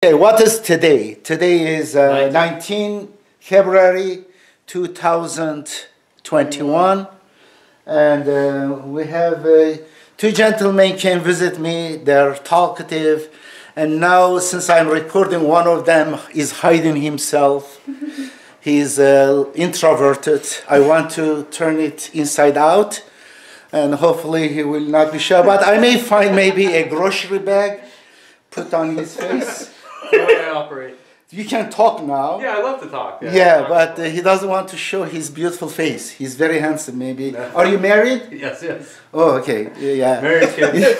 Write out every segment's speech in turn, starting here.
Okay, what is today? Today is 19 February 2021, and we have two gentlemen came visit me. They're talkative, and now since I'm recording, one of them is hiding himself. He's introverted. I want to turn it inside out, and hopefully he will not be shy. But I may find maybe a grocery bag put on his face. The way I operate. You can talk now. Yeah, I love to talk. Yeah, but he doesn't want to show his beautiful face. He's very handsome, maybe. No. Are you married? Yes. Oh, okay. Yeah. Married kid.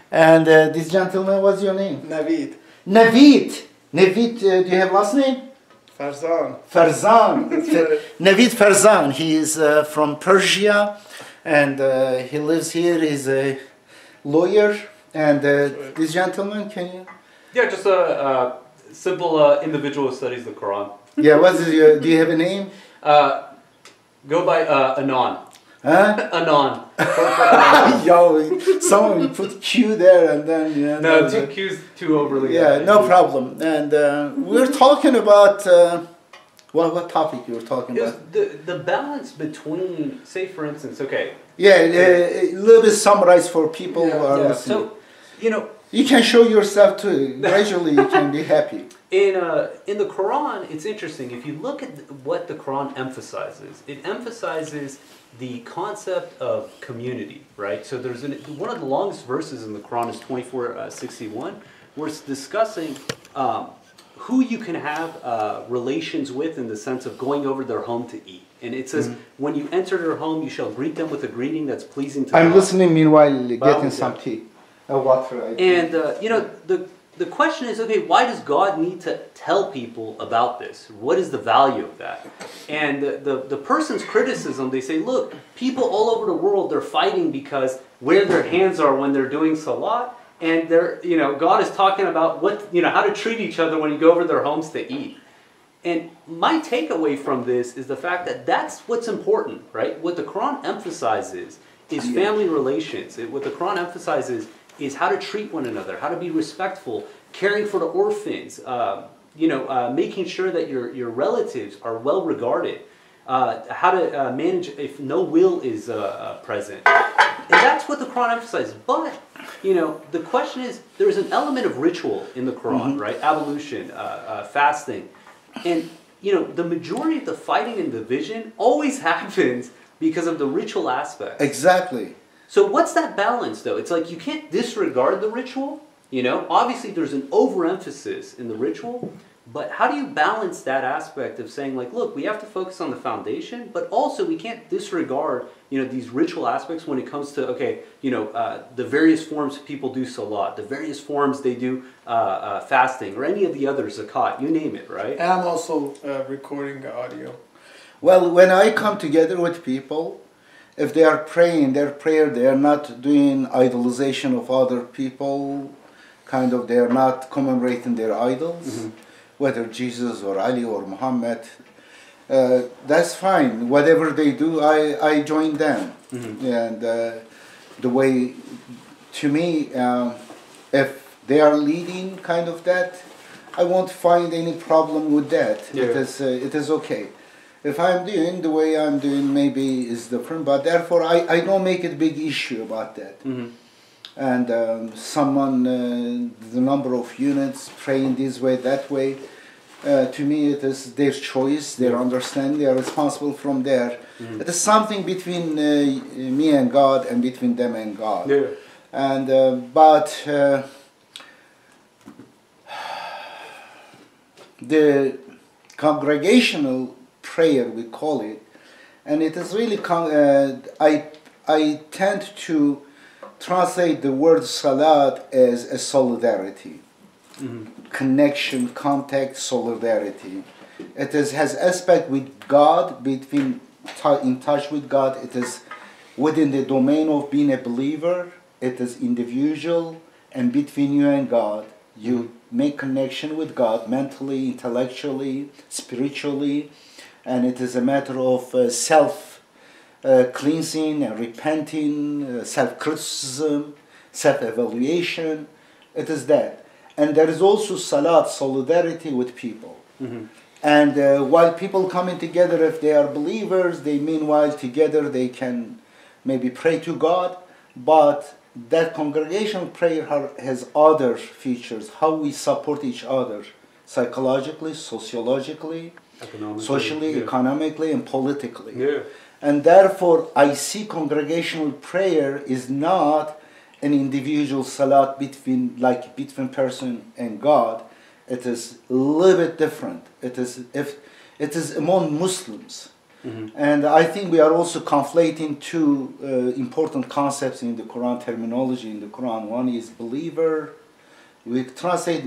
And this gentleman, what's your name? Navid. Navid. Navid, do you have last name? Farzan. Farzan. Navid Farzan. He is from Persia, and he lives here. He's a lawyer. And this gentleman, can you? Yeah, just a simple individual who studies the Quran. Yeah, what's your, do you have a name? Go by Anon. Huh? Anon. Yo, someone put Q there and then... Yeah, No, two Q's too overly. Yeah, no problem. And we're talking about... what topic you were talking about? The balance between, say for instance, okay. Yeah, a little bit summarize for people who are listening. So, you know... You can show yourself too. Gradually you can be happy. In the Quran, it's interesting. If you look at what the Quran emphasizes, it emphasizes the concept of community, right? So there's one of the longest verses in the Quran is 24:61, where it's discussing who you can have relations with in the sense of going over their home to eat. And it says, when you enter their home, you shall greet them with a greeting that's pleasing to God. I'm listening meanwhile, getting some tea. Water. And, you know, the question is, okay, why does God need to tell people about this? What is the value of that? And the person's criticism, they say, look, people all over the world, they're fighting because where their hands are when they're doing salat, and they're, you know, God is talking about what, you know, how to treat each other when you go over their homes to eat. And my takeaway from this is the fact that that's what's important, right? What the Quran emphasizes is family relations. What the Quran emphasizes is how to treat one another, how to be respectful, caring for the orphans, you know, making sure that your relatives are well regarded, how to manage if no will is present. And that's what the Quran emphasizes. But, you know, the question is, there's an element of ritual in the Quran, right? Ablution, fasting. And, you know, the majority of the fighting and division always happens because of the ritual aspect. Exactly. So what's that balance, though? It's like you can't disregard the ritual, you know? Obviously, there's an overemphasis in the ritual, but how do you balance that aspect of saying, like, look, we have to focus on the foundation, but also we can't disregard, you know, these ritual aspects when it comes to, okay, you know, the various forms people do salat, the various forms they do fasting, or any of the others, zakat, you name it, right? And I'm also recording the audio. Well, when I come together with people, if they are praying their prayer, they are not doing idolization of other people, kind of, they are not commemorating their idols, whether Jesus or Ali or Muhammad. That's fine. Whatever they do, I join them. And the way, to me, if they are leading kind of that, I won't find any problem with that. Yeah. It is okay. If I'm doing the way I'm doing, maybe is different, but therefore I don't make it a big issue about that. And the number of units praying this way, that way, to me it is their choice, their understanding, they are responsible from there. It is something between me and God and between them and God. Yeah. And the congregational prayer, we call it, and it is really I tend to translate the word salat as a solidarity, connection, contact, solidarity. It has aspect with God, in touch with God. It is within the domain of being a believer. It is individual, and between you and God, you make connection with God mentally, intellectually, spiritually. And it is a matter of self-cleansing and repenting, self-criticism, self-evaluation. It is that. and there is also salat, solidarity with people. Mm-hmm. And while people coming together, if they are believers, they meanwhile together they can maybe pray to God, but that congregational prayer has other features, how we support each other psychologically, sociologically, socially, yeah. economically, and politically. Yeah. And therefore, I see congregational prayer is not an individual salat between person and God. It is a little bit different. It is among Muslims. Mm-hmm. And I think we are also conflating two important concepts in the Quran terminology in the Quran. One is believer. We translate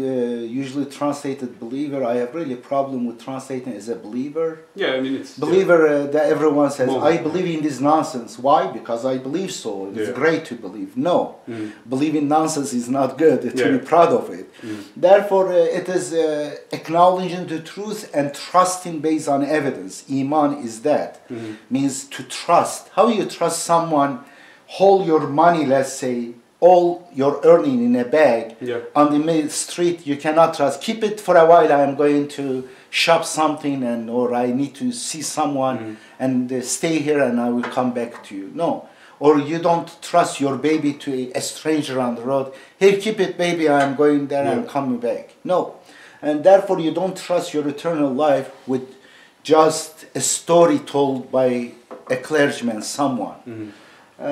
usually translated believer. I have really a problem with translating as a believer. Yeah, I mean it's Believer that everyone says, Moment. I believe in this nonsense. Why? Because I believe so. It's Yeah. great to believe. No, Mm. believing nonsense is not good to Yeah. be proud of it. Mm. Therefore, it is acknowledging the truth and trusting based on evidence. Iman is that. Mhm. Means to trust. How you trust someone, hold your money, let's say, all your earning in a bag Yeah. on the main street, you cannot trust. Keep it for a while. I am going to shop something, or I need to see someone, and stay here, and I will come back to you. No, or you don't trust your baby to a stranger on the road. Hey, keep it, baby. I am going there. I'm coming back. No, and therefore you don't trust your eternal life with just a story told by a clergyman, someone. Mm-hmm.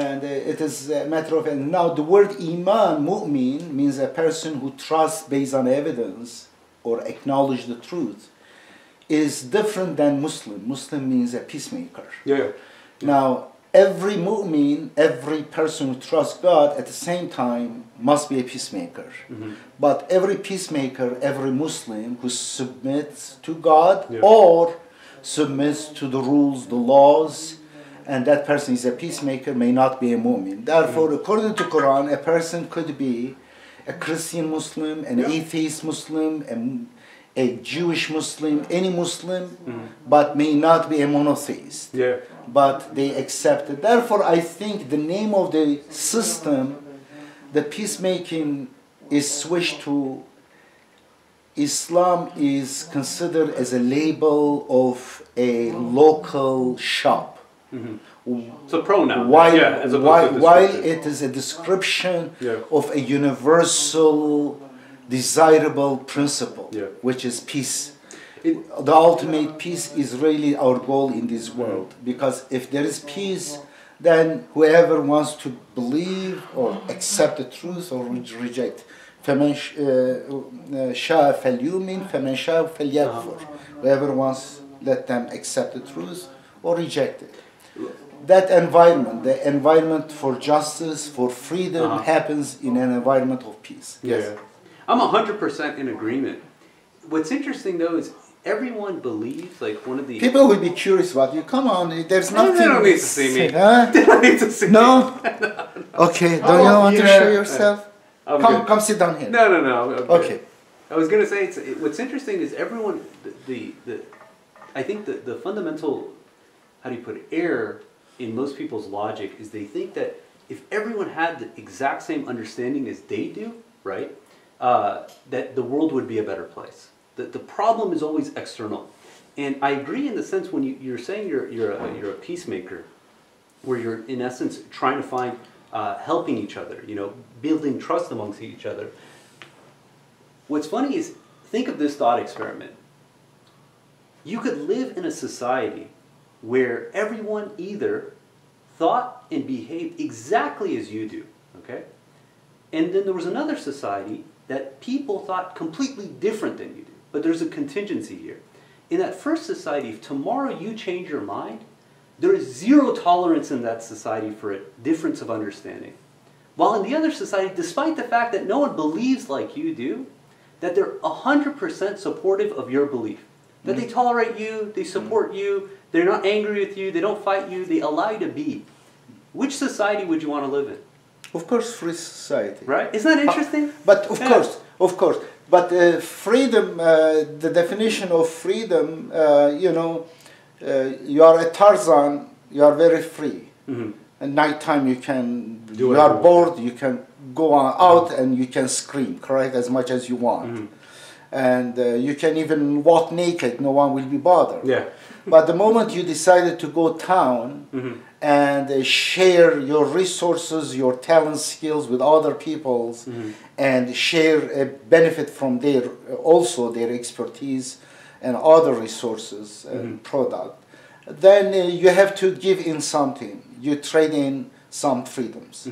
And it is a matter of, and now the word iman, mu'min, means a person who trusts based on evidence or acknowledge the truth, is different than Muslim. Muslim means a peacemaker. Yeah. Now, every mu'min, every person who trusts God at the same time must be a peacemaker. Mm-hmm. But every peacemaker, every Muslim who submits to God Yeah. or submits to the rules, the laws, and that person is a peacemaker, may not be a mu'min. Therefore, according to Quran, a person could be a Christian Muslim, an atheist Muslim, a Jewish Muslim, any Muslim, but may not be a monotheist. Yeah. But they accept it. Therefore, I think the name of the system, the peacemaking, is switched to Islam is considered as a label of a local shop. Mm-hmm. It's a pronoun. While, as opposed to while descriptive. it is a description Yeah. of a universal, desirable principle, which is peace. The ultimate peace is really our goal in this world, because if there is peace, then whoever wants to believe or accept the truth or reject. فَمَنْ شَاءَ فَلْيُؤْمِنْ فَمَنْ شَاءَ فَلْيَكْفُرْ. Whoever wants, let them accept the truth or reject it. That environment, the environment for justice, for freedom, happens in an environment of peace. Yes. I'm 100% in agreement. What's interesting though is everyone believes, like one of the People will be curious about you. Come on, there's nothing. They don't need to see me. Huh? They don't need to see No? Okay, don't you want to show yourself? I'm Come, good. come sit down here. No. I'm good. Okay. I was gonna say what's interesting is everyone I think the fundamental, how do you put it, error in most people's logic is they think that if everyone had the exact same understanding as they do, right, that the world would be a better place. The problem is always external. And I agree in the sense when you're saying you're a peacemaker, where you're in essence trying to find helping each other, building trust amongst each other. What's funny is, think of this thought experiment. You could live in a society where everyone either thought and behaved exactly as you do, okay? And then there was another society that people thought completely different than you do. But there's a contingency here. In that first society, if tomorrow you change your mind, there is zero tolerance in that society for a difference of understanding. While in the other society, despite the fact that no one believes like you do, that they're 100% supportive of your belief. That they tolerate you, they support you, they're not angry with you, they don't fight you, they allow you to be. Which society would you want to live in? Of course, free society. Right? Isn't that interesting? But of course. But freedom, the definition of freedom, you are a Tarzan, you are very free. Mm-hmm. At nighttime you can, Do you are whatever. bored, you can go on out and you can scream, correct, as much as you want. And you can even walk naked, no one will be bothered. Yeah. But the moment you decided to go town and share your resources, your talent, skills with other people's, and share a benefit from their also their expertise and other resources and product, then you have to give in something. You trade in some freedoms.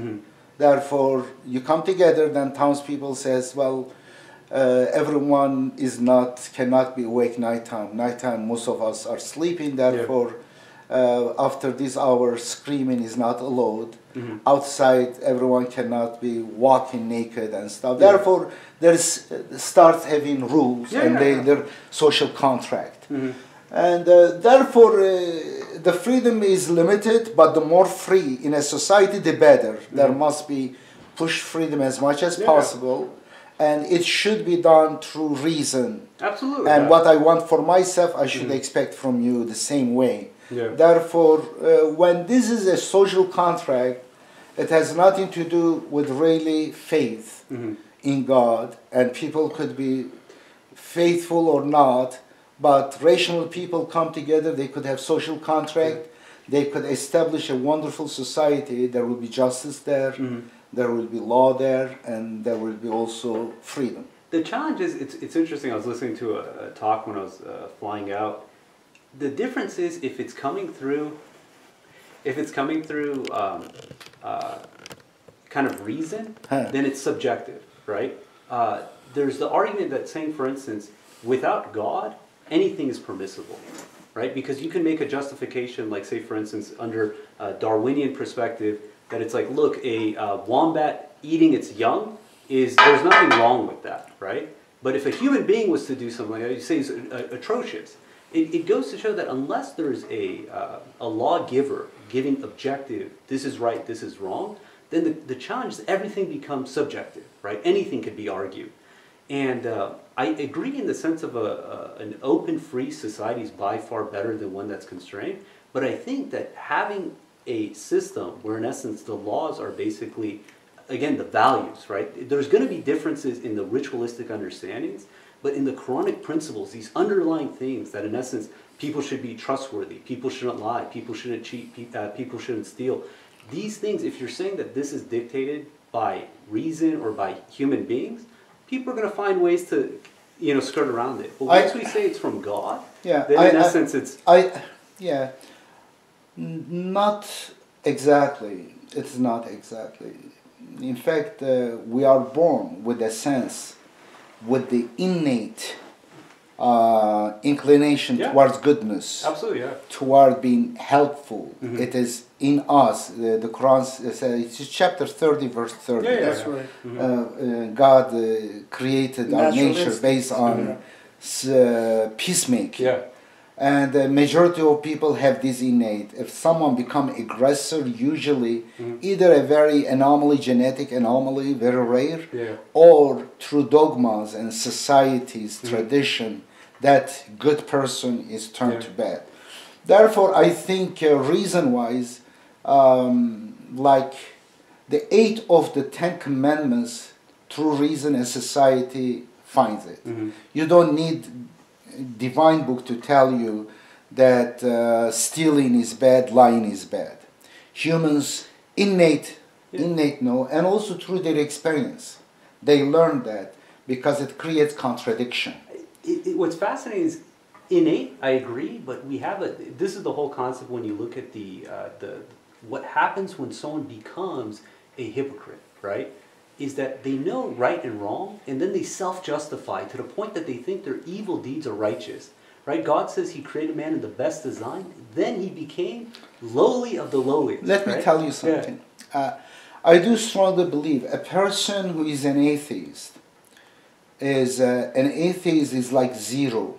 Therefore, you come together. Then townspeople says, well, everyone cannot be awake nighttime. Nighttime, most of us are sleeping. Therefore, after this hour, screaming is not allowed. Outside, everyone cannot be walking naked and stuff. Therefore, starts having rules and their social contract. And therefore, the freedom is limited. But the more free in a society, the better. There must be push freedom as much as possible. And it should be done through reason. Absolutely. And what I want for myself, I should expect from you the same way. Therefore, when this is a social contract, it has nothing to do with really faith in God. And people could be faithful or not, but rational people come together, they could have social contract, they could establish a wonderful society, there will be justice there. There will be law there, and there will be also freedom. The challenge is, it's interesting. I was listening to a talk when I was flying out. The difference is if it's coming through kind of reason, then it's subjective, right? There's the argument that saying, for instance, without God, anything is permissible, right? Because you can make a justification, like say, for instance, under a Darwinian perspective, that it's like, look, a wombat eating its young there's nothing wrong with that, right? But if a human being was to do something like that, you say is atrocious. It goes to show that unless there's a lawgiver giving objective, this is right, this is wrong, then the challenge is everything becomes subjective, right? Anything could be argued. And I agree in the sense of an open, free society is by far better than one that's constrained. But I think that having a system where in essence the laws are basically, again, the values, right? There's going to be differences in the ritualistic understandings, but in the Quranic principles, these underlying things that in essence people should be trustworthy, people shouldn't lie, people shouldn't cheat, people shouldn't steal. These things, if you're saying that this is dictated by reason or by human beings, people are going to find ways to, skirt around it. But once we say it's from God, then in essence it's... Not exactly. It's not exactly. In fact, we are born with a sense, with the innate inclination towards goodness. Absolutely, toward being helpful. It is in us. The Quran says, it's chapter 30, verse 30. That's right. God created our nature based on peacemaking. And the majority of people have this innate. If someone become aggressor, usually either a very genetic anomaly, very rare, or through dogmas and society's tradition, that good person is turned to bad. Therefore, I think reason-wise, like the 8 of the 10 commandments, through reason and society finds it. You don't need divine book to tell you that stealing is bad, lying is bad. Humans innate know, and also through their experience, they learn that because it creates contradiction. What's fascinating is innate. I agree, but we have this is the whole concept when you look at the what happens when someone becomes a hypocrite, right? Is that they know right and wrong, and then they self-justify to the point that they think their evil deeds are righteous. Right? God says He created man in the best design. Then he became lowly of the lowliest. Let me tell you something. I do strongly believe a person who is an atheist is like 0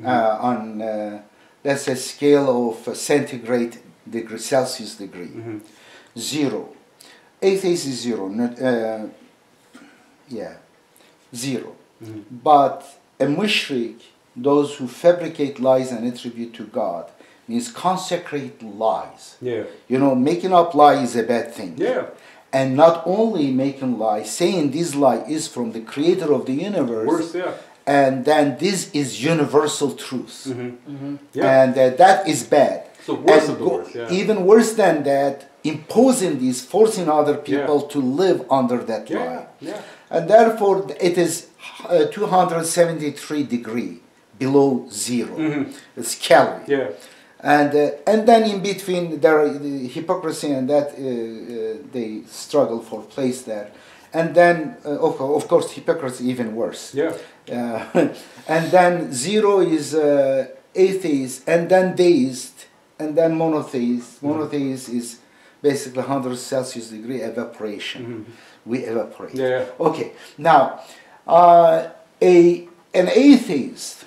on that's a scale of centigrade degree, Celsius degree. 0. Atheist is 0. 0. But a mushrik, those who fabricate lies and attribute to God, means consecrate lies. Making up lies is a bad thing. and not only making lie, saying this lie is from the creator of the universe. Worse, yeah. And then this is universal truth. Yeah. And that is bad. So worse And of the worst, yeah. even worse than that, imposing this, forcing other people to live under that lie. Yeah. And therefore, it is 273 degree below zero. It's Kelvin. Yeah. And then in between, there are the hypocrisy and that they struggle for place there. And then, of course, hypocrisy even worse. Yeah. And then zero is atheist, and then deist, and then monotheist. Monotheist is basically 100 Celsius degree evaporation. We evaporate. Yeah. Okay. Now, an atheist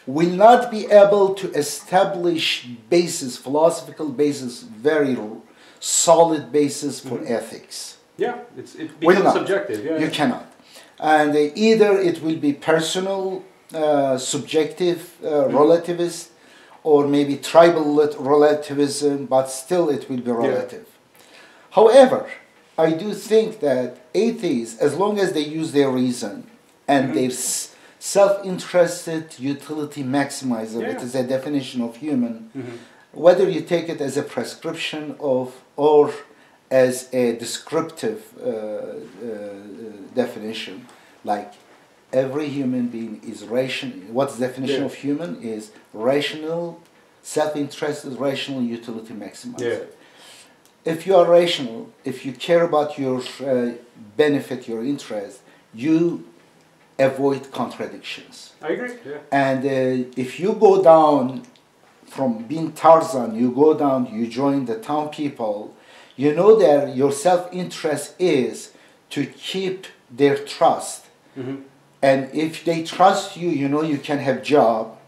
will not be able to establish basis, philosophical basis, very solid basis for ethics. Yeah. It Will becomes not. subjective. Yeah. You cannot. And either it will be personal, subjective, relativist, or maybe tribal relativism, but still it will be relative. However, I do think that atheists, as long as they use their reason and their self-interested utility maximizer, it is a definition of human, whether you take it as a prescription of or as a descriptive definition, like every human being is rational. What's the definition of human is rational, self-interested, rational utility maximizer. If you are rational, if you care about your benefit, your interest, you avoid contradictions. I agree. Yeah. And if you go down from being Tarzan, you go down, you join the town people, you know that your self-interest is to keep their trust. And if they trust you, you know you can have job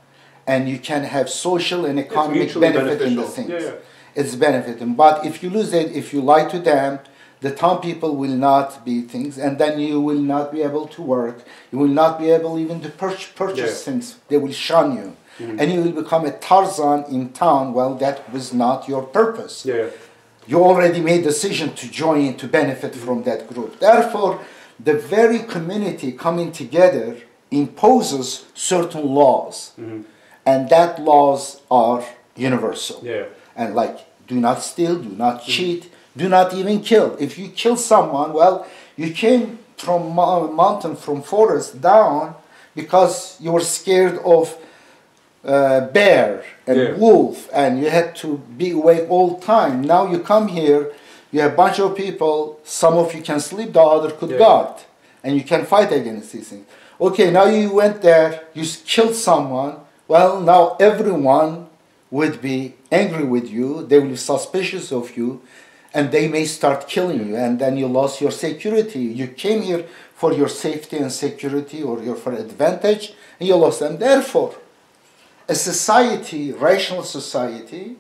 and you can have social and economic benefit in the things. Yeah. It's benefiting. But if you lose it, if you lie to them, the town people will not be things, and then you will not be able to work. You will not be able even to purchase things. They will shun you. And you will become a Tarzan in town. Well, that was not your purpose. Yeah. You already made decision to join, to benefit from that group. Therefore, the very community coming together imposes certain laws. And that laws are universal. Yeah. And like, do not steal, do not cheat, do not even kill. If you kill someone, well, you came from mountain, from forest down because you were scared of bear and wolf, and you had to be awake all the time. Now you come here, you have a bunch of people, some of you can sleep, the other could guard, and you can fight against these things. Okay, now you went there, you killed someone, well, now everyone would be angry with you, they will be suspicious of you, and they may start killing you, and then you lost your security. You came here for your safety and security, or for advantage, and you lost them. Therefore, a society, rational society,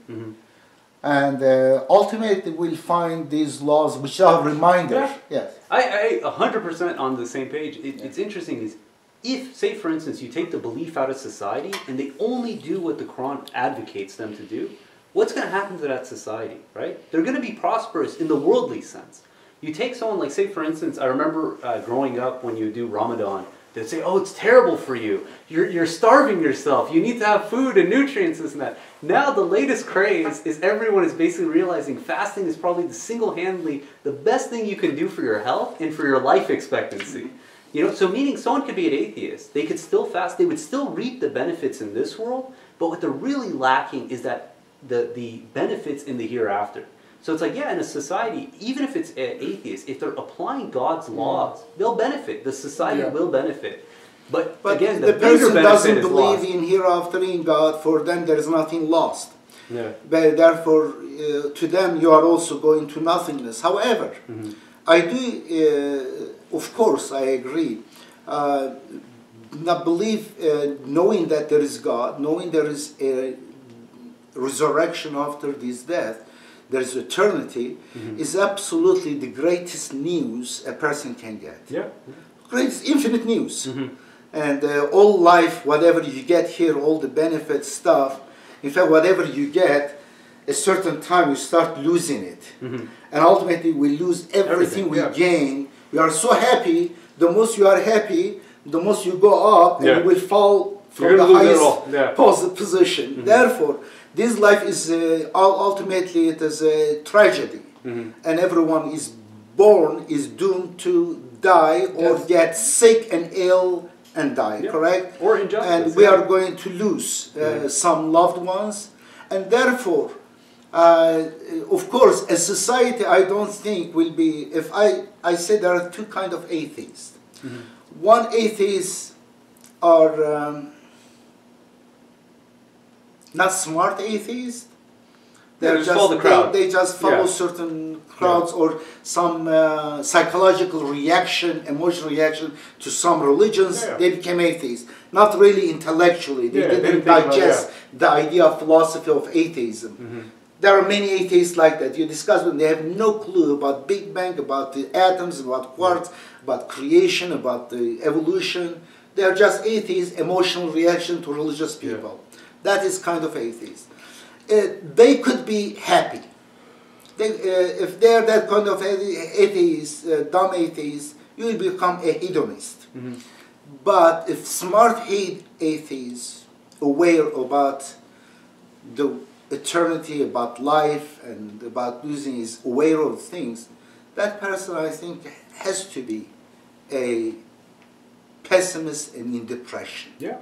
and ultimately we'll find these laws which are reminders. Yes. I 100% on the same page. It's interesting is, if, say for instance, you take the belief out of society and they only do what the Quran advocates them to do, what's going to happen to that society, right? They're going to be prosperous in the worldly sense. You take someone like, say for instance, I remember growing up when you do Ramadan, they'd say, oh, it's terrible for you. You're starving yourself. You need to have food and nutrients, this and that. Now the latest craze is everyone is basically realizing fasting is probably single-handedly the best thing you can do for your health and for your life expectancy. You know, so meaning someone could be an atheist. They could still fast. They would still reap the benefits in this world. But what they're really lacking is that the benefits in the hereafter. So it's like, yeah, in a society, even if it's atheist, if they're applying God's laws, they'll benefit. The society will benefit. But again, the bigger person benefit doesn't is believe lost. in hereafter in God, for them there is nothing lost. Yeah. But therefore, to them you are also going to nothingness. However, I do, of course, I agree. Not believe, knowing that there is God, knowing there is a resurrection after this death, there is eternity, is absolutely the greatest news a person can get. Yeah. Greatest, infinite news. And all life, whatever you get here, all the benefit stuff, in fact, whatever you get, a certain time we start losing it. Mm-hmm. And ultimately we lose everything we gain. We are so happy. The most you are happy, the most you go up, and you will fall from the highest position. Mm-hmm. Therefore, this life is ultimately it is a tragedy. Mm-hmm. And everyone is born, is doomed to die or get sick and ill and die, correct? Or injustice. And we are going to lose some loved ones. And therefore, of course, a society I don't think will be, if I say there are two kinds of atheists. Mm-hmm. One atheists are not smart atheists. They just follow the crowd. They just follow certain crowds or some psychological reaction, emotional reaction to some religions. They became atheists. Not really intellectually. They didn't digest the idea of philosophy of atheism. Mm-hmm. There are many atheists like that. You discuss with them, they have no clue about Big Bang, about the atoms, about quarks, about creation, about the evolution. They are just atheists, emotional reaction to religious people. That is kind of atheist. They could be happy. If they are that kind of atheist, dumb atheist, you will become a hedonist. Mm-hmm. But if smart atheists, aware about the eternity, about life, and about losing, is aware of things, that person, I think, has to be a pessimist and in depression. Yeah.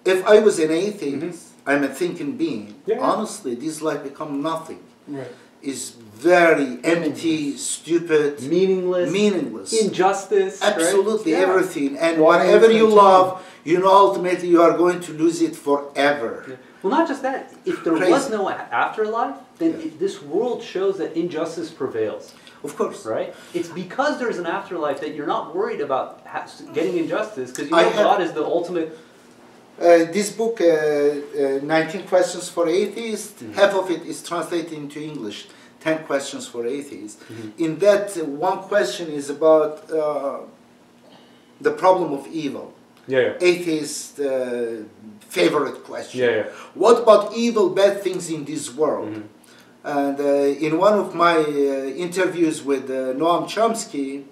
If I was an atheist, I'm a thinking being. Honestly, this life become nothing. Right. It's very empty, stupid, meaningless, injustice, absolutely everything. And whatever you love, you know, ultimately you are going to lose it forever. Yeah. Well, not just that. If there was no afterlife, then this world shows that injustice prevails. Of course. Right? It's because there's an afterlife that you're not worried about getting injustice, because you know God is the ultimate. This book, 19 Questions for Atheists, half of it is translated into English, 10 Questions for Atheists. In that, one question is about the problem of evil. Atheist favorite question. What about evil, bad things in this world? And in one of my interviews with Noam Chomsky,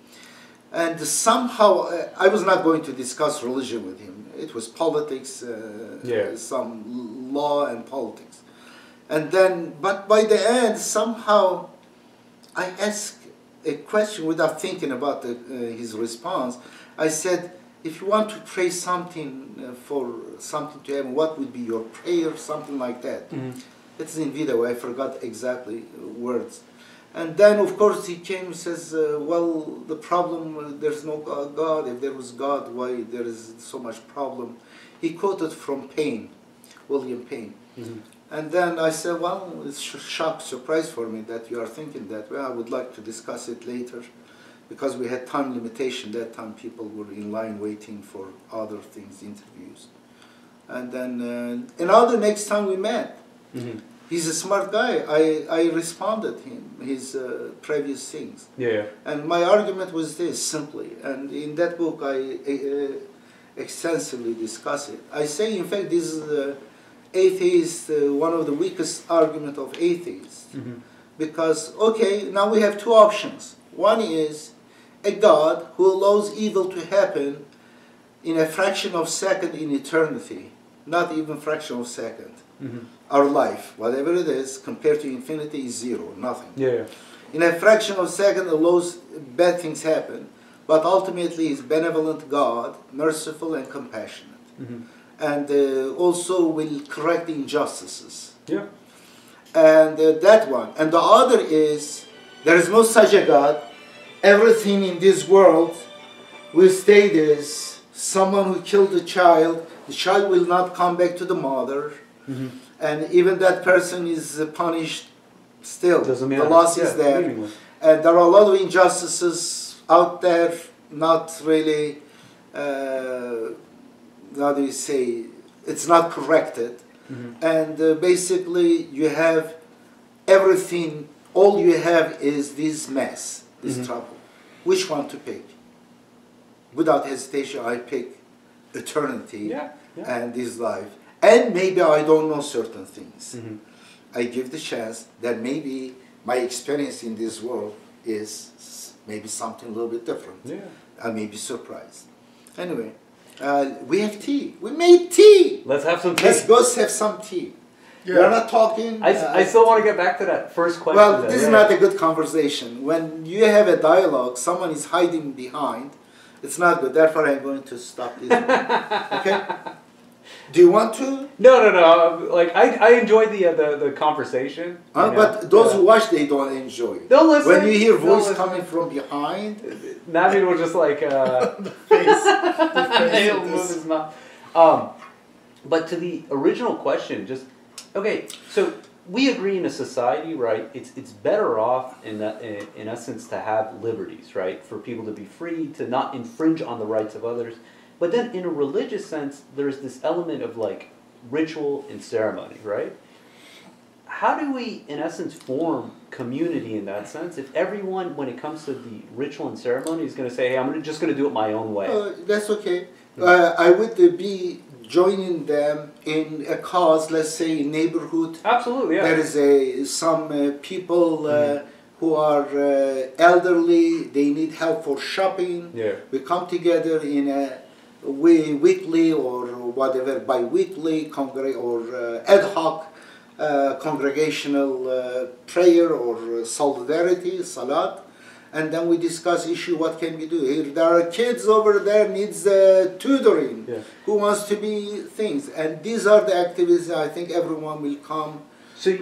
and somehow I was not going to discuss religion with him. It was politics, some law and politics. And then, but by the end, somehow I asked a question without thinking about his response. I said, if you want to pray something for something to heaven, what would be your prayer? Something like that. It's in video, I forgot exactly words. And then, of course, he came and says, well, the problem, there's no God. If there was God, why there is so much problem? He quoted from Paine, William Paine. And then I said, well, it's a shock, surprise for me that you are thinking that. Well, I would like to discuss it later, because we had time limitation. That time people were in line waiting for other things, interviews. And then another next time we met, he's a smart guy. I responded him, his previous things. And my argument was this, simply. And in that book, I extensively discuss it. I say, in fact, this is atheist, one of the weakest argument of atheists. Because, okay, now we have two options. One is a God who allows evil to happen in a fraction of a second in eternity, not even fraction of a second. Our life, whatever it is, compared to infinity, is zero, nothing. In a fraction of a second, allows bad things happen, but ultimately is benevolent God, merciful and compassionate, and also will correct the injustices. And that one. And the other is, there is no such a God. Everything in this world will stay this. Someone who killed the child will not come back to the mother. And even that person is punished still. The loss is there. And there are a lot of injustices out there, not really, how do you say, it's not corrected. And basically you have everything, all you have is this mess, this trouble. Which one to pick? Without hesitation, I pick eternity and this life. And maybe I don't know certain things. I give the chance that maybe my experience in this world is maybe something a little bit different. Yeah. I may be surprised. Anyway, we have tea. We made tea. Let's have some tea. Let's go have some tea. Yeah. We're not talking. I still want to get back to that first question. Well, though. this is not a good conversation. When you have a dialogue, someone is hiding behind. It's not good. Therefore, I'm going to stop this. Okay? Do you want to? No. Like I enjoyed the conversation. But those who watch, they don't enjoy it. They'll listen. When you hear They'll voice listen. coming from behind, Naveen will just like The face he'll of move this. his mouth. But to the original question, just okay. So we agree in a society, right? It's better off in essence to have liberties, right? For people to be free, to not infringe on the rights of others. But then in a religious sense, there's this element of like ritual and ceremony, right? How do we, in essence, form community in that sense if everyone, when it comes to the ritual and ceremony, is going to say, hey, I'm just going to do it my own way? that's okay. I would be joining them in a cause, let's say neighborhood. Absolutely, yeah. There is some people who are elderly, they need help for shopping. Yeah. We come together in a weekly or whatever, bi-weekly or ad hoc congregational prayer or solidarity, salat, and then we discuss issue, what can we do? Here, there are kids over there needs tutoring, Yeah. who wants to be things, and these are the activities I think everyone will come So,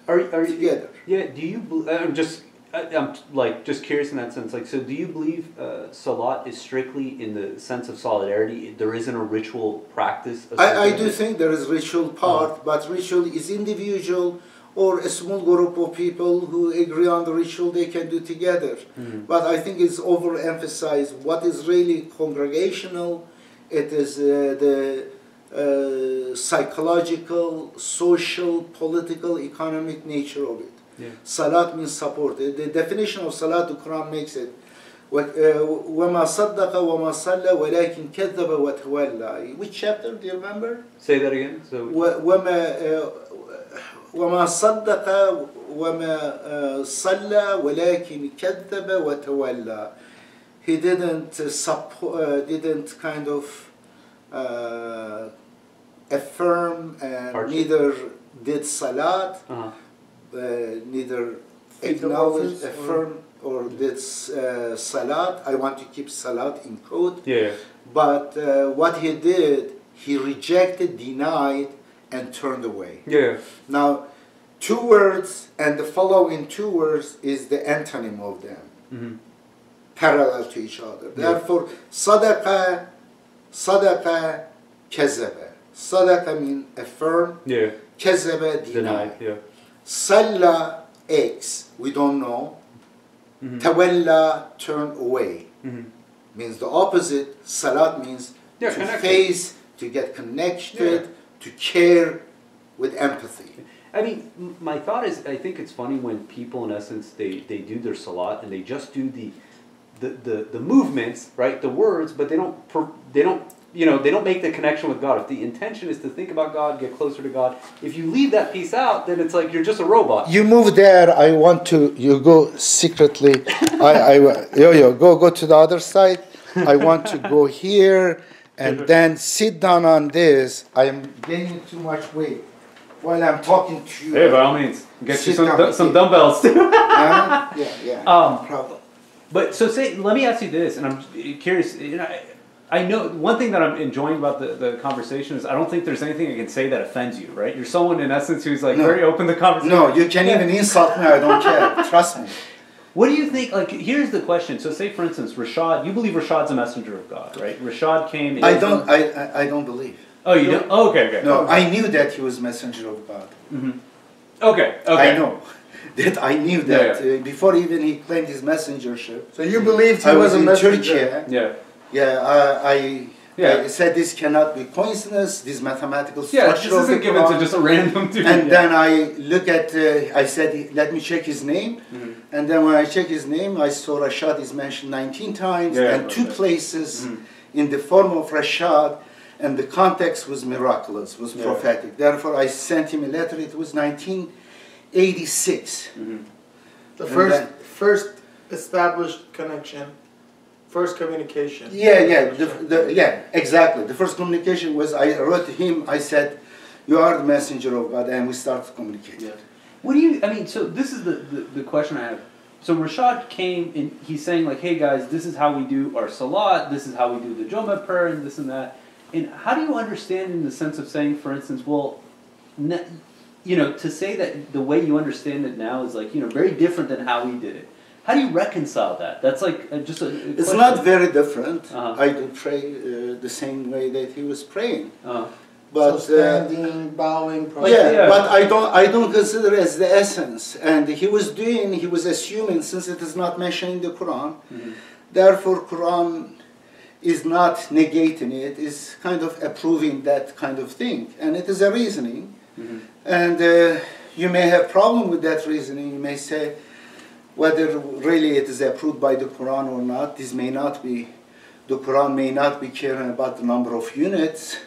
are you together. Yeah. Do you? I'm like just curious in that sense. Like, so do you believe salat is strictly in the sense of solidarity? There isn't a ritual practice. I do think there is ritual part, but ritual is individual or a small group of people who agree on the ritual they can do together. But I think it's overemphasized. What is really congregational, it is the psychological, social, political, economic nature of it. Yeah. Salat means support. The definition of salat, the Quran makes it. وَمَا صَدَّقَ وَمَا صَلَّى وَلَكِنْ كَذَّبَ وَتَوَلَّى. Which chapter, do you remember? Say that again. So. وَمَا صَدَّقَ وَمَا صَلَّى وَلَكِنْ كَذَّبَ وَتَوَلَّى. He didn't kind of affirm and neither did salat, neither acknowledge, affirm, or did salat. I want to keep salat in quote. Yeah. But what he did, he rejected, denied, and turned away. Yeah. Now, two words and the following two words is the antonym of them, parallel to each other. Therefore, sadaqa, kezebe. Sadaqa means affirm. Yeah. Kezebe, deny. Yeah. Salla, X, we don't know. Tawalla, turn away. Means the opposite. Salat means to face, to get connected, to care with empathy. I mean, my thought is, I think it's funny when people, in essence, they do their salat and they just do the movements, right, the words, but they don't make the connection with God. If the intention is to think about God, get closer to God, if you leave that piece out, then it's like you're just a robot. You move there. I want to. You go secretly. Go to the other side. I want to go here and then sit down on this. I am gaining too much weight while I'm talking to you. Hey, by all means, get you some dumbbells too. Problem. But so let me ask you this, and I'm curious. I know one thing that I'm enjoying about the conversation is I don't think there's anything I can say that offends you, right? You're someone in essence who's like very open to conversation. No, you can even insult me. I don't care. Trust me. What do you think? Like, here's the question. So, say for instance, Rashad. You believe Rashad's a messenger of God, right? Rashad came. I don't believe. Oh, you don't? Oh, okay. No, I knew that he was messenger of God. Okay. I know that. I knew that before even he claimed his messengership. So you believed he I was a in messenger? Turkey. I said this cannot be coincidence. This mathematical structure. This isn't given to just a random dude. And then I look at. I said, let me check his name. And then when I check his name, I saw Rashad is mentioned 19 times and two places in the form of Rashad. and the context was miraculous, was prophetic. Therefore, I sent him a letter. It was 1986. The And first established connection, first communication. Yeah, yeah, exactly. The first communication was I wrote to him. I said, "You are the messenger of God," and we started communicating. What do you? I mean, so this is the question I have. So Rashad came and he's saying like, "Hey guys, this is how we do our salat. This is how we do the Jumu'ah prayer, and this and that." And how do you understand in the sense of saying, for instance, well, you know, to say that the way you understand it now is like, you know, very different than how we did it. How do you reconcile that? That's like just a It's not very different. Uh-huh. I do pray the same way that he was praying. Uh-huh. But So standing, bowing, yeah, but I don't consider it as the essence. And he was assuming, since it is not mentioned in the Quran, therefore Quran is not negating it, is kind of approving that kind of thing. And it is a reasoning. And you may have problem with that reasoning. You may say, whether really it is approved by the Quran or not, this may not be, the Quran may not be caring about the number of units.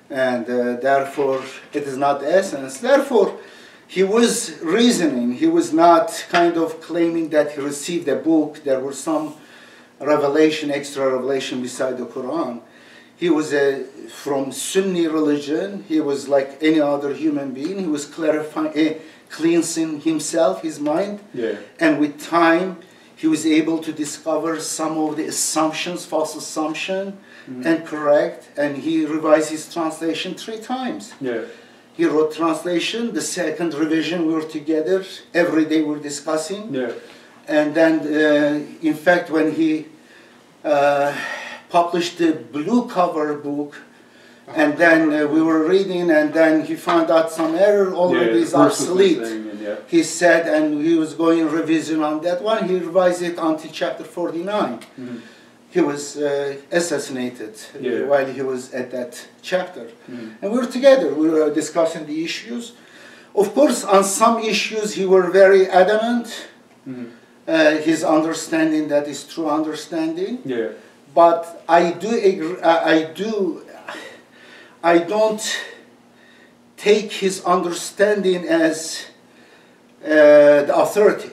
And therefore it is not the essence. Therefore, he was reasoning. He was not kind of claiming that he received a book. There was some revelation, extra revelation beside the Quran. He was from Sunni religion. He was like any other human being. He was clarifying, cleansing himself, his mind. Yeah. And with time, he was able to discover some of the assumptions, false assumption, and correct. And he revised his translation 3 times. Yeah. He wrote translation. The second revision, we were together. Every day we were discussing. Yeah. And then, in fact, when he published the blue cover book, and then we were reading, and then he found out some error already is obsolete. He said, and he was going revision on that one. He revised it until chapter 49. He was assassinated while he was at that chapter. And we were together. We were discussing the issues. Of course, on some issues, he were very adamant. His understanding, that is true understanding. Yeah. But I do agree, I don't take his understanding as the authority.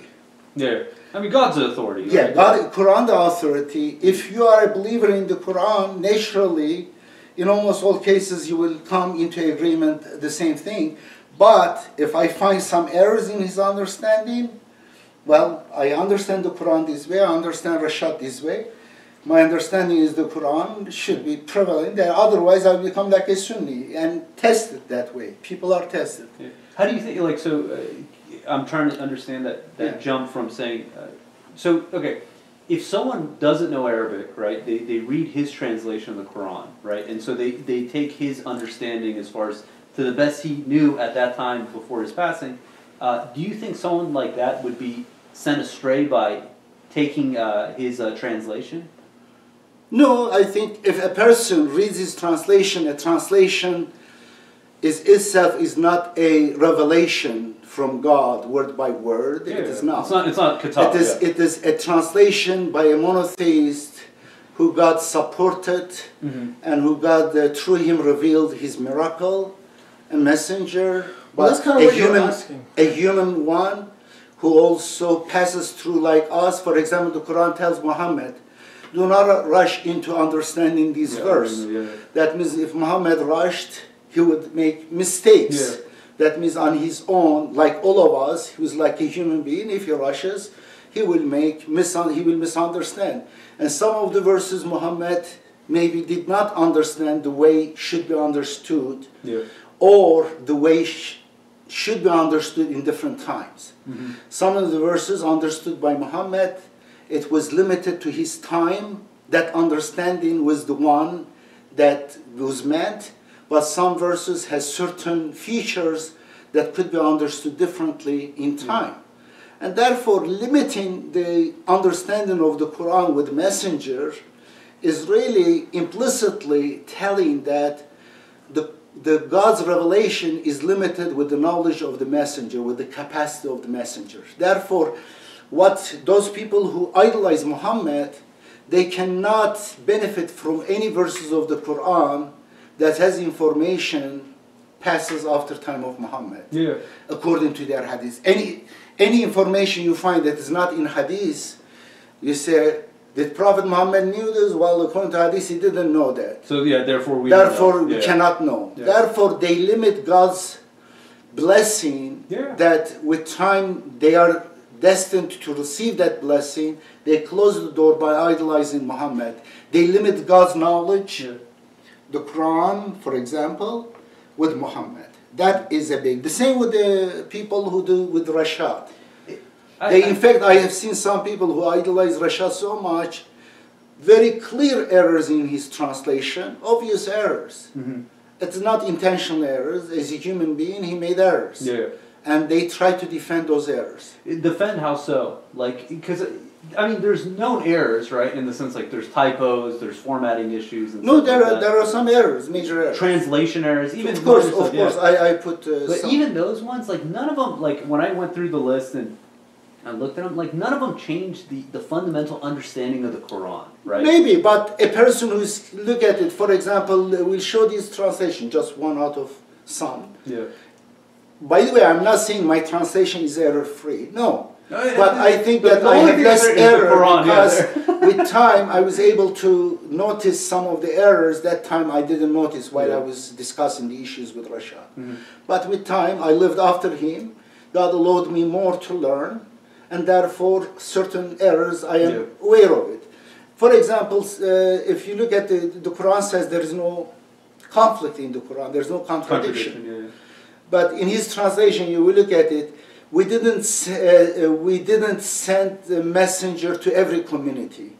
Yeah. I mean, God's the authority. Yeah, Right? God, Quran the authority. If you are a believer in the Quran, naturally, in almost all cases, you will come into agreement the same thing. But if I find some errors in his understanding, well, I understand the Quran this way, I understand Rashad this way. My understanding is the Quran should be prevalent, otherwise I will become like a Sunni and tested that way. People are tested. Yeah. How do you think, like, so I'm trying to understand that jump from saying, so, okay, if someone doesn't know Arabic, right, they read his translation of the Quran, right, and so they take his understanding as far as to the best he knew at that time before his passing, do you think someone like that would be sent astray by taking his translation? No, I think if a person reads his translation, a translation itself is not a revelation from God, word by word. Yeah, it is not. It's not kitab. It is a translation by a monotheist who God supported and who God through him revealed his miracle, a messenger, Well, that's kind of what you're asking. a human one who also passes through like us. For example, the Quran tells Muhammad, do not rush into understanding this verse. That means if Muhammad rushed, he would make mistakes. That means on his own, like all of us, he was like a human being. If he rushes, he will misunderstand. And some of the verses Muhammad maybe did not understand the way should be understood, or the way should be understood in different times. Some of the verses understood by Muhammad, it was limited to his time. That understanding was the one that was meant. But some verses has certain features that could be understood differently in time. And therefore, limiting the understanding of the Quran with the messenger is really implicitly telling that the God's revelation is limited with the knowledge of the messenger, with the capacity of the messenger. Therefore, what those people who idolize Muhammad, they cannot benefit from any verses of the Quran that has information passes after time of Muhammad. Yeah. According to their hadith. Any information you find that is not in hadith, you say, did Prophet Muhammad knew this? Well, according to hadith, he didn't know that. So yeah, therefore we cannot know. Yeah. Therefore, they limit God's blessing, that with time they are destined to receive that blessing. They close the door by idolizing Muhammad. They limit God's knowledge, the Quran, for example, with Muhammad. That is a big. The same with the people who do with Rashad. In fact, I have seen some people who idolize Rashad so much, very clear errors in his translation, obvious errors. Mm-hmm. It's not intentional errors. As a human being, he made errors. Yeah. And they try to defend those errors. Defend how so? Like, because, I mean, there's known errors, right? In the sense, like, there's typos, there's formatting issues. And No, stuff like there are some errors, major errors. Translation errors, even of course. I put but some. even those ones, like, none of them, like, when I went through the list and I looked at them, like, none of them changed the fundamental understanding of the Quran, right? Maybe, but a person who's look at it, for example, we'll show this translation, just one out of some. Yeah. By the way, I'm not saying my translation is error-free. No. Oh, yeah, But I think that I have less error because with time I was able to notice some of the errors that time I didn't notice while I was discussing the issues with Rashad. Mm-hmm. But with time, I lived after him. God allowed me more to learn, and therefore certain errors I am aware of it. For example, if you look at the Quran says there is no conflict in the Quran, there is no contradiction. But in his translation, you will look at it. We didn't send the messenger to every community.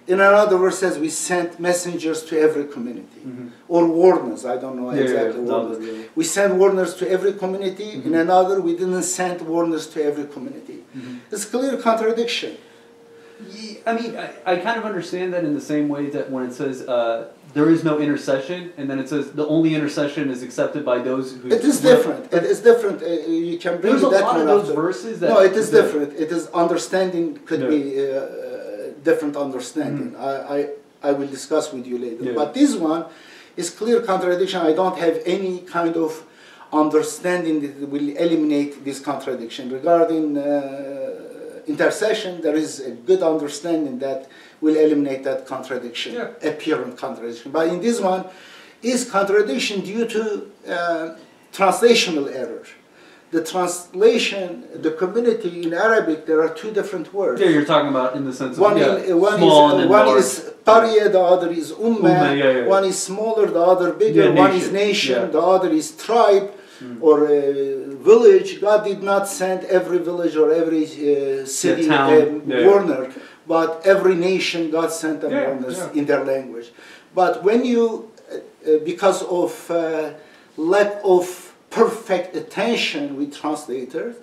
In another verse says we sent messengers to every community, or warners. I don't know exactly warners. We sent warners to every community. In another, we didn't send warners to every community. It's clear contradiction. I mean, I kind of understand that in the same way that when it says there is no intercession, and then it says the only intercession is accepted by those who... It is different. It is different. You can bring There's a that lot of those verses that... No, it is different. It is understanding could be different understanding. I will discuss with you later. But this one is clear contradiction. I don't have any kind of understanding that will eliminate this contradiction. Regarding intercession, there is a good understanding that will eliminate that contradiction, apparent contradiction. But in this one, is contradiction due to translational error. The translation, the community in Arabic, there are two different words. Yeah, you're talking about in the sense of one small is qarya, the other is ummah. One is smaller, the other bigger. One is nation, the other is tribe or village. God did not send every village or every city warner, but every nation God sent them warners in their language. But when you, because of lack of perfect attention with translators,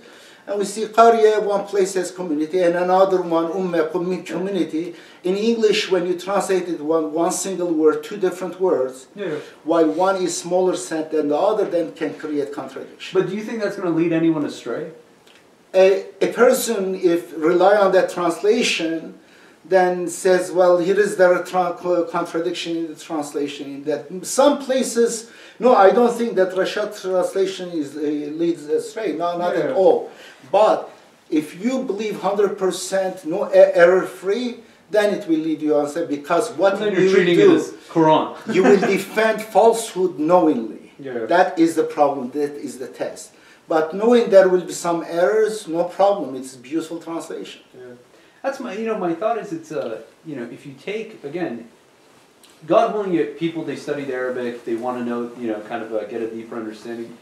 and we see qarya, one place says community, and another one ummah, community. In English, when you translate it one single word, two different words, while one is smaller sent than the other, then can create contradiction. But do you think that's going to lead anyone astray? A person, if rely on that translation, then says, well, here is there a contradiction in the translation. In that some places, no, I don't think that Rashad translation leads astray. No, not at all. But if you believe 100% no error-free, then it will lead you astray, because what then you you're treating do, it as Quran. you will defend falsehood knowingly. Yeah. That is the problem. That is the test. But knowing there will be some errors, no problem. It's a beautiful translation. Yeah. That's my, my thought is it's, if you take, again, God willing, people, they studied Arabic, they want to know, kind of get a deeper understanding.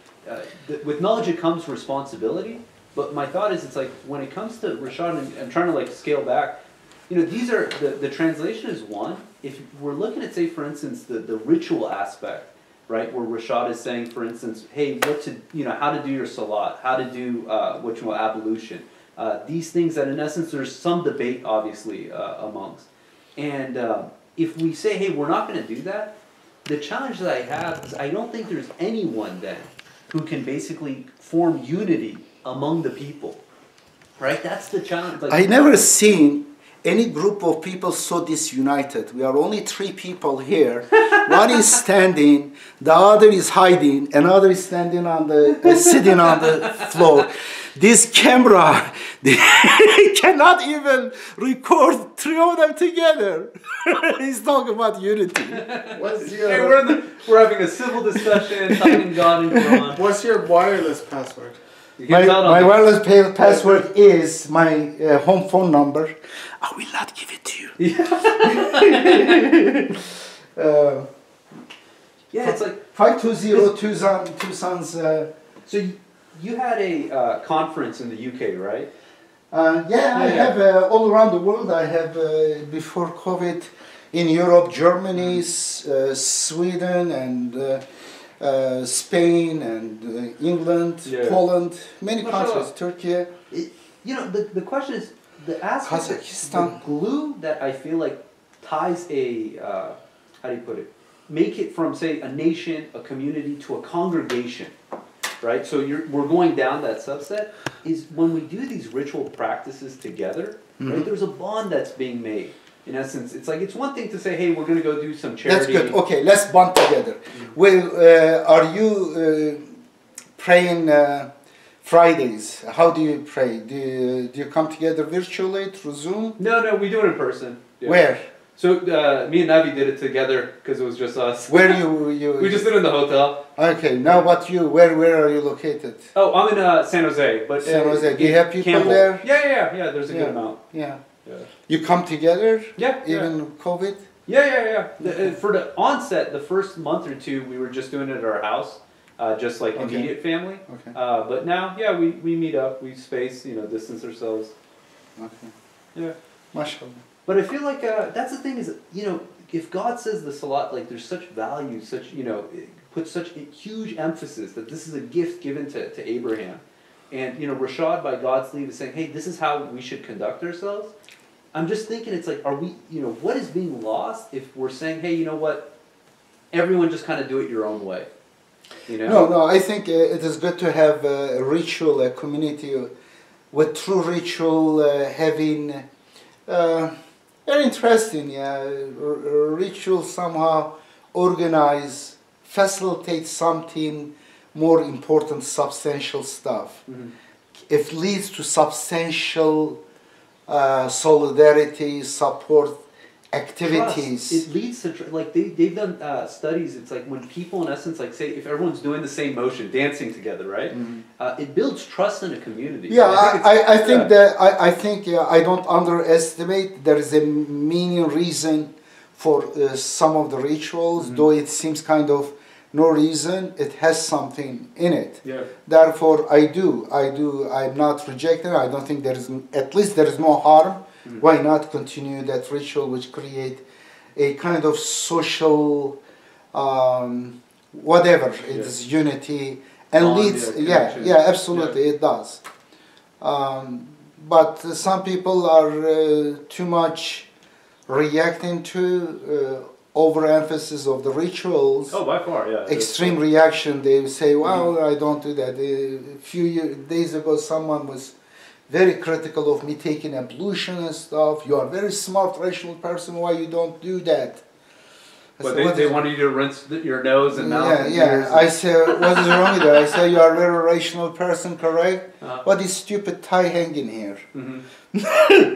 With knowledge, it comes responsibility. But my thought is, it's like, when it comes to Rashad, and I'm trying to like scale back, these are, the translation is one. If we're looking at, say, for instance, the ritual aspect, right, where Rashad is saying, for instance, hey, how to do your salat, how to do ablution. These things that in essence there's some debate obviously amongst. And if we say, hey, we're not going to do that, the challenge that I have is I don't think there's anyone then who can basically form unity among the people. Right? That's the challenge. Like, I never seen any group of people so disunited. We are only 3 people here. One is standing, the other is hiding, another is standing on the sitting on the floor. This camera, they cannot even record 3 of them together. He's talking about unity. What's Hey, your we're having a civil discussion, talking God and Quran. What's your wireless password? You can tell My on wireless password is my home phone number. I will not give it to you. Yeah, it's like 520 Tucson's. so. You had a conference in the UK, right? I have all around the world. I have before COVID in Europe, Germany, Sweden, and Spain, and England, Poland, many countries, Turkey. You know, the question is the aspect, Kazakhstan. the glue that I feel like ties a how do you put it? Make it from say a nation, a community to a congregation. Right, so we're going down that subset. Is when we do these ritual practices together, right? There's a bond that's being made. In essence, it's like it's one thing to say, "Hey, we're going to go do some charity." That's good. Okay, let's bond together. Well, are you praying Fridays? How do you pray? Do you come together virtually through Zoom? No, we do it in person. Yeah. Where? So me and Navi did it together because it was just us. Where you? We just did it in the hotel. Okay, now what you? Where are you located? Oh, I'm in San Jose, but San Jose. Do you have people Campbell. there? Yeah. There's a good amount. Yeah. Yeah. You come together? Yeah. Even COVID? Yeah. For the onset, the first month or 2, we were just doing it at our house, just like immediate family. Okay. But now, we meet up, we space, distance ourselves. Okay. Yeah. Mashallah. But I feel like that's the thing is, if God says the salat, like there's such value, such, it puts such a huge emphasis that this is a gift given to Abraham. And, Rashad, by God's leave, is saying, hey, this is how we should conduct ourselves. I'm just thinking, it's like, are we, what is being lost if we're saying, hey, you know what, everyone just kind of do it your own way? No, I think it is good to have a ritual, a community with true ritual having... very interesting, ritual somehow organize, facilitate something more important, substantial stuff. It leads to substantial solidarity, support, activities. Trust. It leads to, like, they've done studies, it's like when people, in essence, like, say, if everyone's doing the same motion, dancing together, right? It builds trust in a community. I think I don't underestimate. There is a meaning reason for some of the rituals, though it seems kind of no reason. It has something in it. Yeah. Therefore, I'm not rejecting. I don't think at least there is no harm. Why not continue that ritual which create a kind of social, whatever, it is unity and leads, absolutely, it does. But some people are too much reacting to overemphasis of the rituals. Oh, by far, yeah. Extreme reaction, they say, well, I don't do that. A few days ago, someone was very critical of me taking ablution and stuff. You are a very smart, rational person. Why you don't do that? But they wanted you to rinse your nose and mouth. I say, what is wrong with that? I say, you are a very rational person, correct? What is stupid tie hanging here?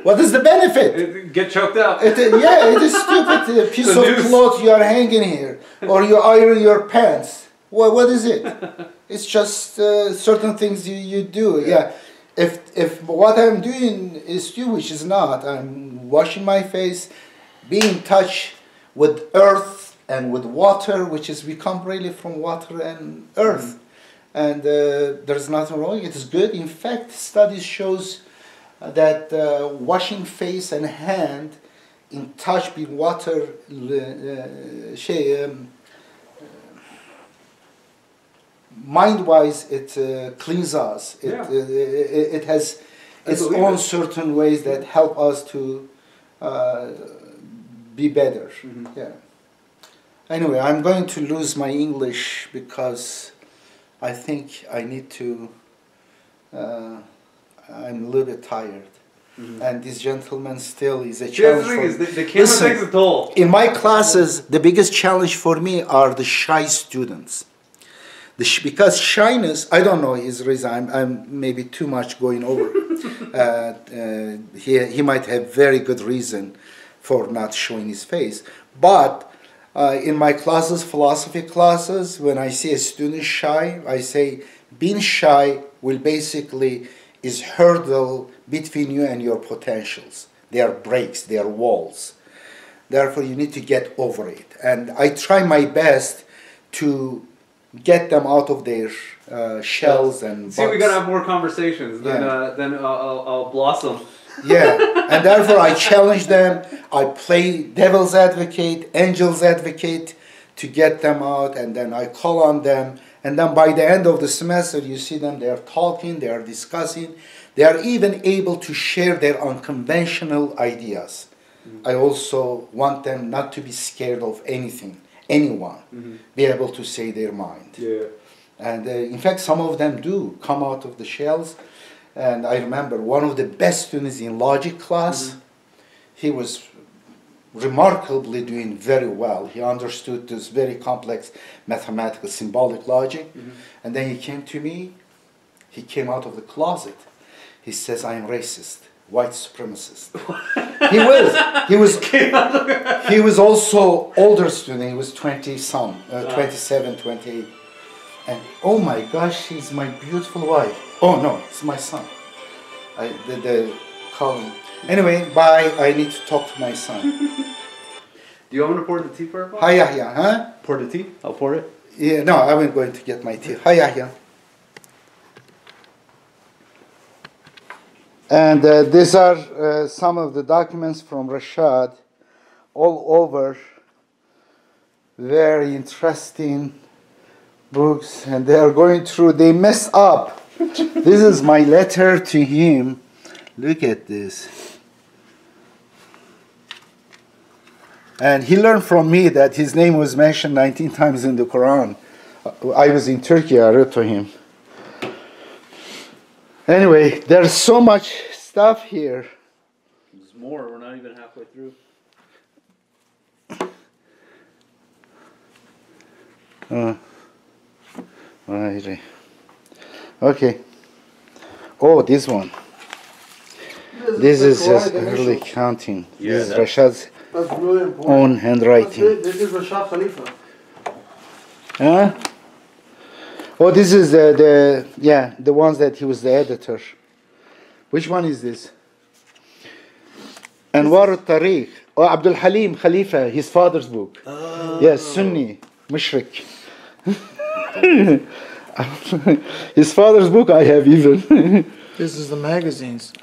What is the benefit? Get choked out. It is stupid. A piece of cloth you are hanging here, or you iron your pants. What is it? It's just certain things you do. If what I'm doing is stupid, which is not, I'm washing my face, being in touch with earth and with water, which is we come really from water and earth, and there's nothing wrong. It is good. In fact, studies shows that washing face and hand in touch with water mind-wise, it cleans us. It has its own certain ways that help us to be better. Anyway, I'm going to lose my English because I think I need to, I'm a little bit tired. and this gentleman still is a See, that's challenge. the thing is, For the camera Listen, takes a toll. in my classes, the biggest challenge for me are the shy students. Because shyness, I don't know his reason. I'm maybe too much going over. He might have very good reason for not showing his face. But in my classes, philosophy classes, when I see a student shy, I say being shy will basically is hurdle between you and your potentials. They are breaks, they are walls. Therefore, you need to get over it. And I try my best to get them out of their shells and See, we bugs. gotta have more conversations. Then, Yeah. I'll blossom. Yeah, and therefore I challenge them. I play devil's advocate, angel's advocate to get them out, and then I call on them. And then by the end of the semester, you see them, they are talking, they are discussing. They are even able to share their unconventional ideas. I also want them not to be scared of anything, anyone, be able to say their mind. Yeah. And in fact, some of them do come out of the shells. And I remember one of the best students in logic class, he was remarkably doing very well. He understood this very complex mathematical symbolic logic. And then he came to me, he came out of the closet. He says, I am racist, white supremacist. He was also older student, he was 27, 28. And oh my gosh, she's my beautiful wife. Oh no, it's my son. The calling. Anyway, bye. I need to talk to my son. Do you want me to pour the tea for everyone? Hi Yahya, huh? Pour the tea? I'll pour it. Yeah, no, I wasn't going to get my tea. Hi Yahya. And these are some of the documents from Rashad, all over. Very interesting books, and they are going through, they mess up. This is my letter to him. Look at this. And he learned from me that his name was mentioned 19 times in the Quran. I was in Turkey, I wrote to him. Anyway, there's so much stuff here. There's more, we're not even halfway through. Right. Okay. Oh, this one. This is just early counting. Yeah, This is Rashad's That's really important. own handwriting. This is Rashad Khalifa. Huh? Oh, this is the ones that he was the editor. Which one is this? Anwar al-Tariq. Oh, Abdul Halim Khalifa, his father's book. Oh. Yes, Sunni, Mushrik. His father's book I have even. This is the magazines.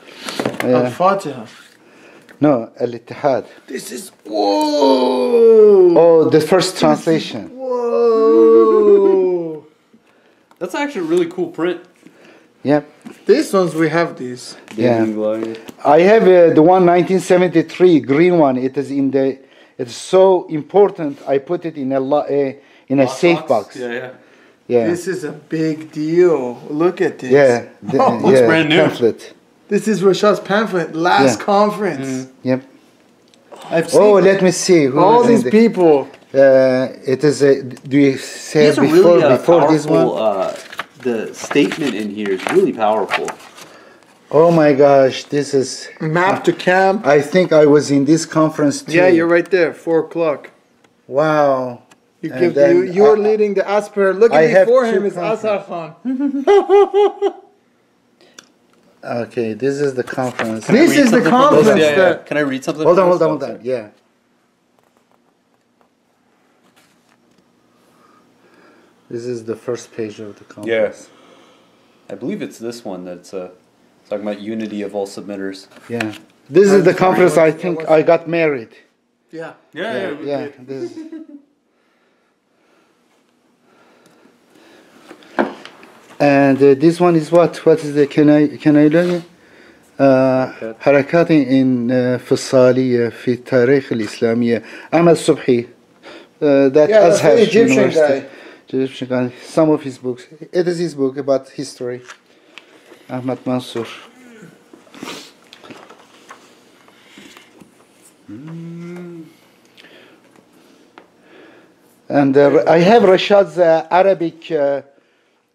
Yeah. Al-Fatiha. No, Al-Ittihad. This is, whoa! Oh, the first translation. Whoa! That's actually a really cool print. Yep. These ones, we have these. Yeah. Glory. I have the one 1973 green one. It is in the. It's so important. I put it in a safe box. Yeah. Yeah. This is a big deal. Look at this. Yeah. looks brand new. Pamphlet. This is Rashad's pamphlet, last Yeah. conference. Yep. I've seen Oh, let me see. Who all is in these the- people. It is a. Do you say He has a before really before this powerful, one? the statement in here is really powerful. Oh my gosh, this is. Map to camp. I think I was in this conference too. Yeah, you're right there, 4 o'clock. Wow. You And give then you're leading the Asper. Look I at have before two him is Asar Khan. Okay, this is the conference. This is the conference that Can I read something? Hold from on, this? hold on. Yeah. This is the first page of the conference. I believe it's this one that's talking about unity of all submitters. Yeah. This is the conference I think I got married. yeah. Yeah. This is. And this one is what? What is the? Can I learn it? حركات انفصالية في التاريخ الإسلامية. أحمد صبحي. That Yeah, that's Azhar the Egyptian University. guy. Egyptian guy. Some of his books. It is his book about history. Ahmad Mansour. And I have Rashad's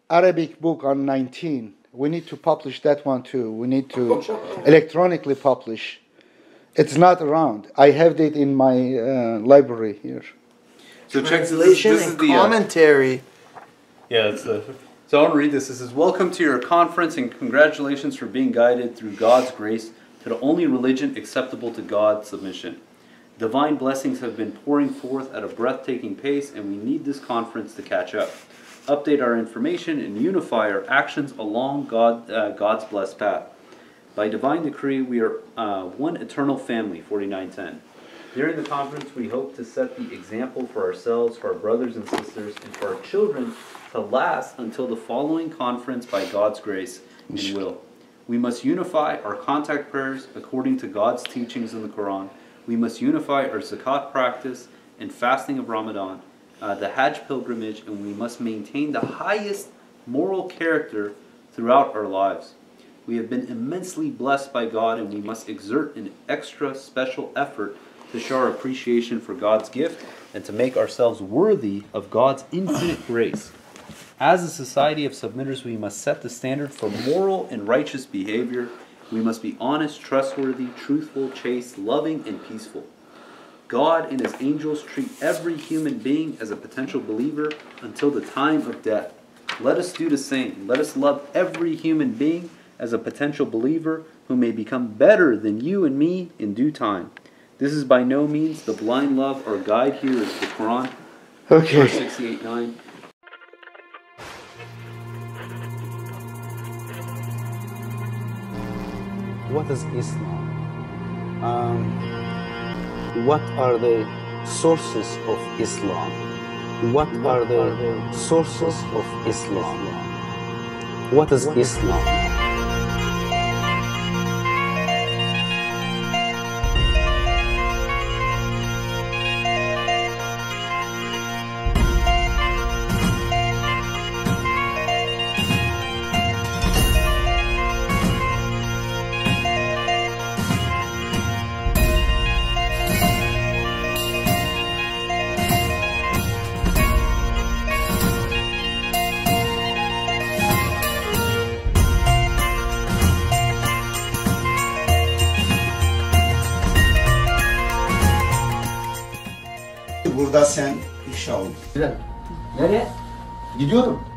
Arabic book on 19. We need to publish that one too. We need to electronically publish. It's not around. I have it in my library here. So check Translation this is and the commentary. yeah. It's the. So I want to read this. It says, "Welcome to your conference and congratulations for being guided through God's grace to the only religion acceptable to God, submission. Divine blessings have been pouring forth at a breathtaking pace, and we need this conference to catch up, update our information, and unify our actions along God's blessed path. By divine decree, we are one eternal family, 4910. During the conference, we hope to set the example for ourselves, for our brothers and sisters, and for our children to last until the following conference by God's grace and will. We must unify our contact prayers according to God's teachings in the Quran. We must unify our zakat practice and fasting of Ramadan, the Hajj pilgrimage, and we must maintain the highest moral character throughout our lives. We have been immensely blessed by God, and we must exert an extra special effort to show our appreciation for God's gift and to make ourselves worthy of God's infinite grace. As a society of submitters, we must set the standard for moral and righteous behavior. We must be honest, trustworthy, truthful, chaste, loving, and peaceful. God and His angels treat every human being as a potential believer until the time of death. Let us do the same. Let us love every human being as a potential believer who may become better than you and me in due time. This is by no means the blind love. Our guide here is the Quran, verse 68:9. What is Islam? What are the sources of Islam? What are the sources of Islam? What is Islam? Burada sen inşallah. Nereye? Gidiyorum.